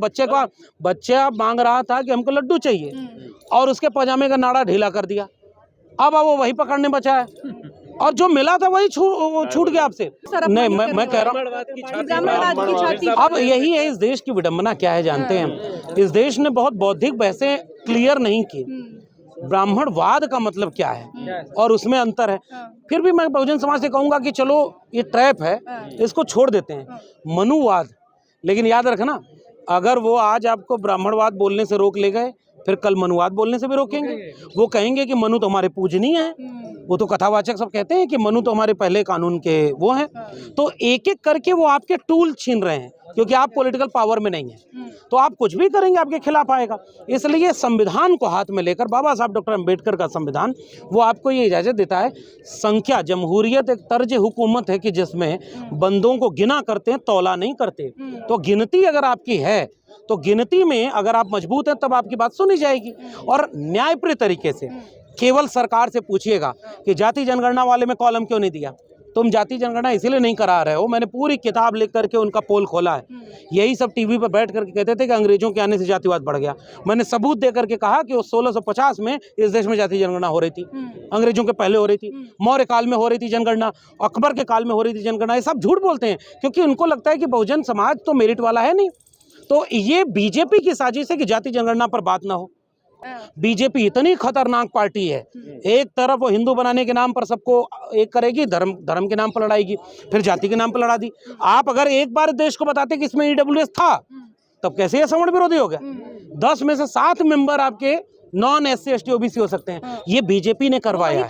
बच्चा मांग रहा था कि हमको लड्डू चाहिए और उसके पजामे का नाड़ा ढीला कर दिया। अब वो वही पकड़ने बचा है और जो मिला था वही छूट गया आपसे। नहीं, मैं कह रहा हूँ अब यही है इस देश की विडंबना क्या है जानते हैं। इस देश ने बहुत बौद्धिक बहसें क्लियर नहीं की। ब्राह्मणवाद का मतलब क्या है और उसमें अंतर है। फिर भी मैं बहुजन समाज से कहूंगा कि चलो ये ट्रैप है, इसको छोड़ देते हैं। मनुवाद, लेकिन याद रखना अगर वो आज आपको ब्राह्मणवाद बोलने से रोक ले गए फिर कल मनुवाद बोलने से भी रोकेंगे। वो कहेंगे कि मनु तो हमारे पूजनीय हैं। वो तो कथावाचक सब कहते हैं कि मनु तो हमारे पहले कानून के वो हैं। तो एक एक करके वो आपके टूल छीन रहे हैं क्योंकि आप पॉलिटिकल पावर में नहीं हैं। तो आप कुछ भी करेंगे आपके खिलाफ आएगा। इसलिए संविधान को हाथ में लेकर बाबा साहब डॉक्टर अम्बेडकर का संविधान वो आपको ये इजाज़त देता है। संख्या जमहूरियत एक तर्ज हुकूमत है कि जिसमें बंदों को गिना करते हैं, तौला नहीं करते। तो गिनती अगर आपकी है तो गिनती में अगर आप मजबूत हैं तब आपकी बात सुनी जाएगी। और न्यायप्रिय तरीके से केवल सरकार से पूछिएगा कि जाति जनगणना वाले में कॉलम क्यों नहीं दिया। तुम जाति जनगणना इसीलिए नहीं करा रहे हो। मैंने पूरी किताब लिख करके उनका पोल खोला है। यही सब टीवी पर बैठ करके कहते थे कि अंग्रेजों के आने से जातिवाद बढ़ गया। मैंने सबूत दे करके कहा कि वो 1650 में इस देश में जाति जनगणना हो रही थी। अंग्रेजों के पहले हो रही थी, मौर्य काल में हो रही थी जनगणना, अकबर के काल में हो रही थी जनगणना। ये सब झूठ बोलते हैं क्योंकि उनको लगता है कि बहुजन समाज तो मेरिट वाला है नहीं। तो ये बीजेपी की साजिश है कि जाति जनगणना पर बात ना हो। बीजेपी इतनी खतरनाक पार्टी है, एक तरफ वो हिंदू बनाने के नाम पर सबको एक करेगी, धर्म के नाम पर लड़ाएगी, फिर जाति के नाम पर लड़ा दी। आप अगर एक बार देश को बताते कि इसमें ईडब्ल्यूएस था तब कैसे ये सवर्ण विरोधी हो गया। 10 में से 7 मेंबर आपके नॉन SC ST OBC हो सकते हैं। ये बीजेपी ने करवाया है।